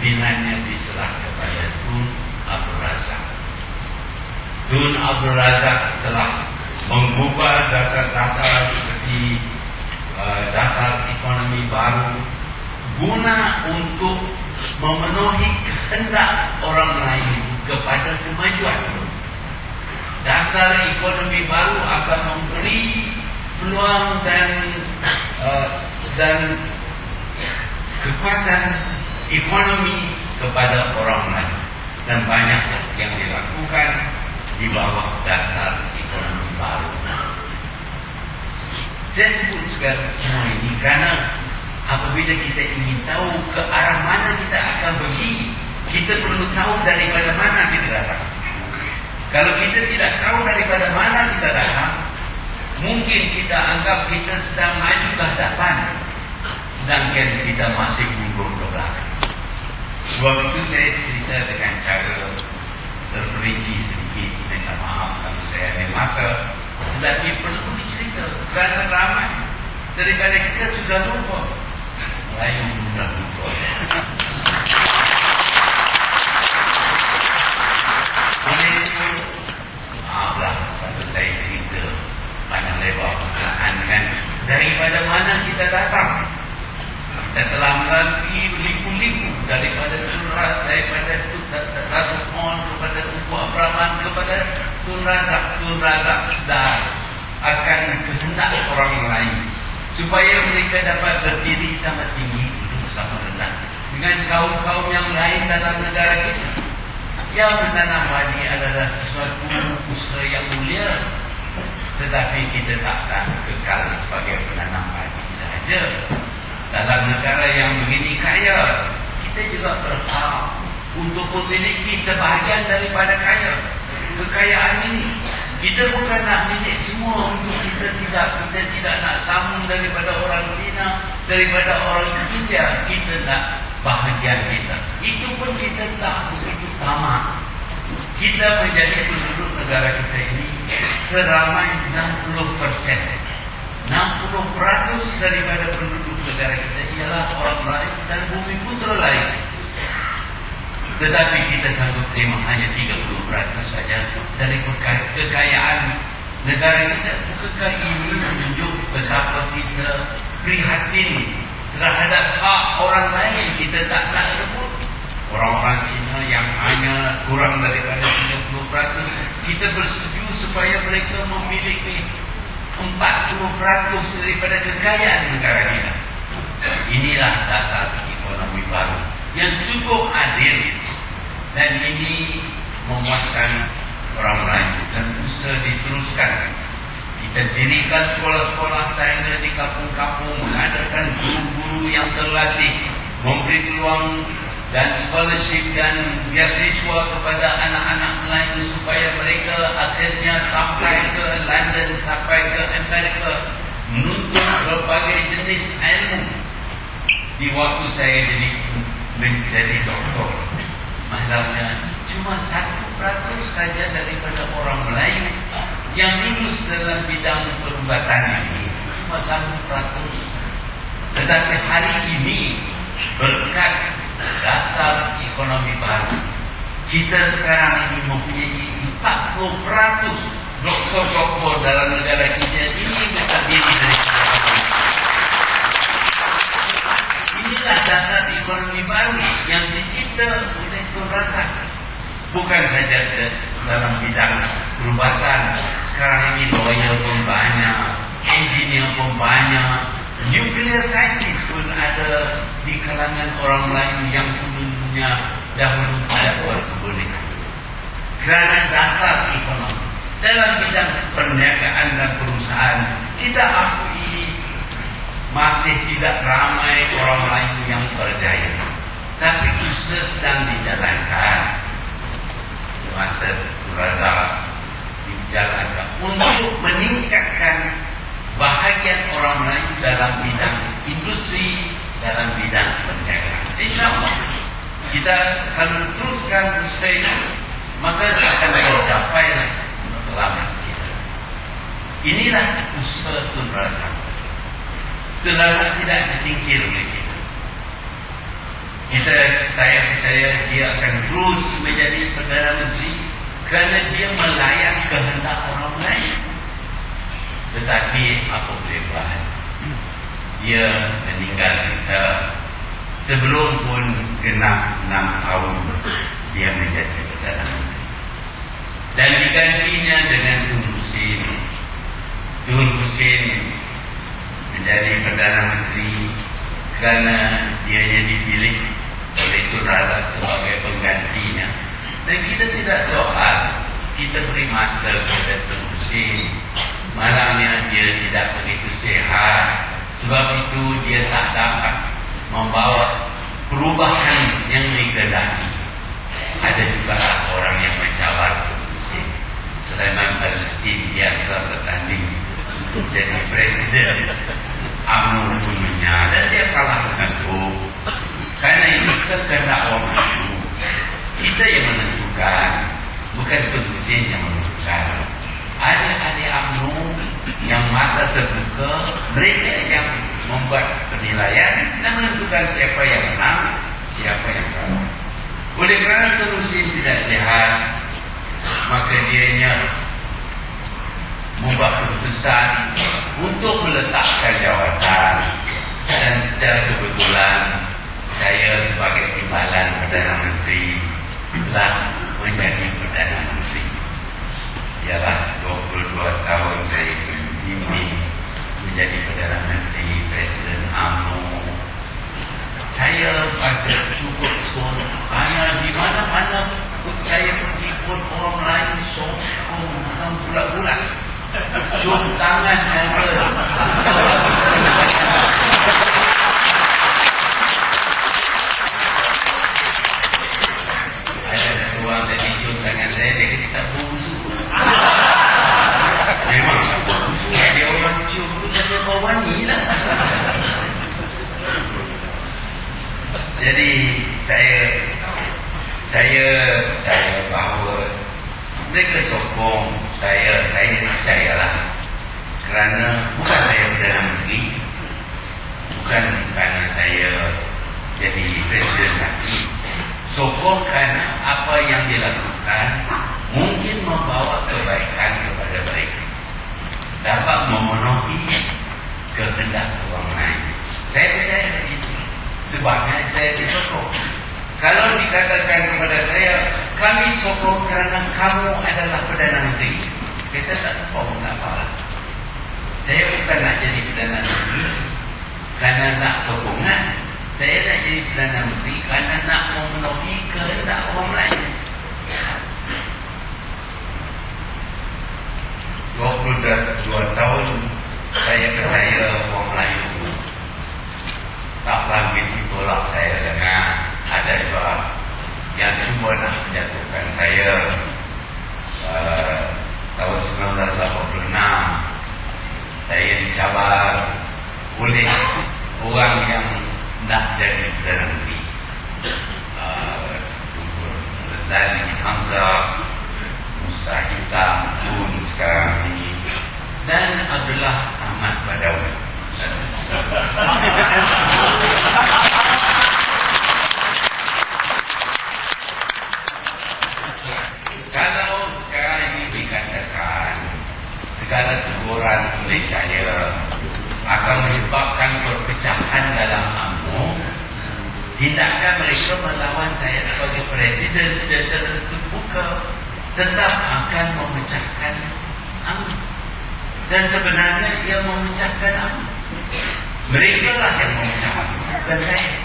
pimpinannya diserah kepada Tun Abdul Razak. Tun Abdul Razak telah mengubah dasar-dasar seperti dasar ekonomi baru guna untuk memenuhi kehendak orang lain kepada kemajuan. Dasar ekonomi baru akan memberi peluang dan kekuatan ekonomi kepada orang lain, dan banyak yang dilakukan di bawah dasar ekonomi baru. Saya sebut semua ini karena apabila kita ingin tahu ke arah mana kita akan pergi, kita perlu tahu daripada mana kita datang. Kalau kita tidak tahu daripada mana kita datang, mungkin kita anggap kita sedang maju ke hadapan, sedangkan kita masih mundur ke belakang. Sebab itu saya cerita dengan cara terperinci sedikit. Minta maaf kalau saya ada masa, tetapi perlu dicerita kerana ramai daripada kita sudah lupa. Melayu mudah lupa. Oleh itu, maaflah kalau saya cerita panjang lebar perlahan kan daripada mana kita datang. Kita telah melalui liku-liku daripada Turat, daripada Datuk Mon, kepada Tunku Abraman, kepada Tun Razak. Tun Razak sedar akan kehendak orang lain supaya mereka dapat berdiri sama tinggi, duduk sama rendah dengan kaum-kaum yang lain dalam negara kita. Yang menanam padi adalah sesuatu usaha yang mulia, tetapi kita takkan kekal sebagai penanam padi sahaja. Dalam negara yang begini kaya, kita juga berhak untuk memiliki sebahagian daripada kekayaan ini. Kita bukan nak milik semua untuk kita tidak nak sambung daripada orang Cina, daripada orang India. Kita nak bahagian kita. Itu pun kita tak begitu tamak. Kita menjadi penduduk negara kita ini seramai 60%. 60% daripada penduduk negara kita ialah orang lain dan bumi putra lain. Tetapi kita sanggup terima hanya 30% saja dari kekayaan negara kita. Bukankah ini menunjuk betapa kita prihatin terhadap hak orang lain? Kita tak nak rebut. Orang-orang Cina yang hanya kurang daripada 30%, kita bersetuju supaya mereka memiliki 40% daripada kekayaan negara kita. Inilah dasar ekonomi baru yang cukup adil, dan ini memuaskan orang lain dan usaha diteruskan. Kita dirikan sekolah-sekolah sains di kampung-kampung, mengadakan guru-guru yang terlatih, memberi peluang dan scholarship dan beasiswa kepada anak-anak lain supaya mereka akhirnya sampai ke London, sampai ke Amerika, menuntut berbagai jenis ilmu. Di waktu saya menjadi doktor, maklumnya cuma 1% saja daripada orang Melayu yang lulus dalam bidang perubatan ini, cuma 1%. Tetapi hari ini berkat dasar ekonomi baru, kita sekarang ini mempunyai 40% doktor-doktor dalam negara kita ini terdiri dari inilah dasar ekonomi baru yang dicipta oleh Tun Razak. Bukan saja dalam bidang perubatan, sekarang ini lawyer pun banyak, engineer pun banyak, nuclear scientist pun ada di kalangan orang lain yang dulunya dahulu tidak berkebolehkan. Kerana dasar ekonomi dalam bidang perniagaan dan perusahaan, kita akui masih tidak ramai orang lain yang berjaya. Tapi usaha sedang dijalankan semasa Tun Razak dijalankan untuk meningkatkan bahagian orang lain dalam bidang industri, dalam bidang perniagaan. InsyaAllah kita kalau teruskan usaha ini, maka akan tercapai kelaman kita. Inilah usaha Tun Razak. Tun Razak tidak disingkir oleh kita. Saya percaya dia akan terus menjadi Perdana Menteri kerana dia melayan kehendak orang lain. Tetapi apa boleh buat? Dia meninggal kita sebelum pun genap 6 tahun dia menjadi Perdana Menteri. Dan digantinya dengan Tun Hussein. Tun Hussein menjadi Perdana Menteri kerana dia dipilih oleh Tun Razak sebagai penggantinya. Dan kita tidak soal, kita beri masa kepada Tun Hussein. Malangnya dia tidak begitu sehat, sebab itu dia tak dapat membawa perubahan yang dikehendaki. Ada juga orang yang mencabar Tun Hussein. Sulaiman Palestin biasa bertanding untuk jadi presiden. UMNO pun dan dia kalah dengan itu. Karena ini kehendak orang itu. Kita yang menentukan, bukan Tun Hussein yang menentukan. Adik-adik UMNO yang mata terbuka, mereka yang membuat penilaian dan menentukan siapa yang menang, siapa yang kalah. Oleh kerana Tun Hussein tidak sehat, maka dianya membuat keputusan untuk meletakkan jawatan. Dan secara kebetulan saya sebagai timbalan Perdana Menteri telah menjadi Perdana Menteri. Ialah 22 tahun saya berbimbing menjadi Perdana Menteri, Presiden UMNO. Saya rasa cukup seronok. Hanya di mana-mana saya pergi pun orang lain sokong dalam bulan-bulan. Cium tangan saya. Ada satu orang tadi cium tangan saya, dia kata tak bermusuh. Memang tak bermusuh. Dia orang cium tu saya berwangi lah. Jadi saya bahawa mereka sokong saya percayalah kerana bukan saya Perdana Menteri, bukan kerana saya jadi presiden lagi, sokong kerana apa yang dilakukan mungkin membawa kebaikan kepada mereka, dapat memenuhi kehendak orang lain. Saya percaya itu. Sebabnya saya disokong. Kalau dikatakan kepada saya, kami sokong kerana kamu adalah Perdana Menteri, kita tak sokong apa. Saya bukan nak jadi Perdana Menteri kerana nak sokongan. Saya nak jadi Perdana Menteri kerana nak memenuhi kehendak orang lain. 22 tahun saya percaya orang lain tak lagi ditolak saya sangat. Ada juga yang cuba nak menjatuhkan saya. Tahun 1986 saya dicabar oleh orang yang nak jadi Perdana Menteri. Razali Hamzah, Musa Hitam pun sekarang ini, dan Abdullah Ahmad Badawi. Kalau sekarang ini dikatakan segala teguran oleh saya akan menyebabkan perpecahan dalam UMNO, tindakan mereka melawan saya sebagai presiden secara terbuka tetap akan memecahkan UMNO. Dan sebenarnya ia memecahkan UMNO. Mereka lah yang memecahkan, bukan saya.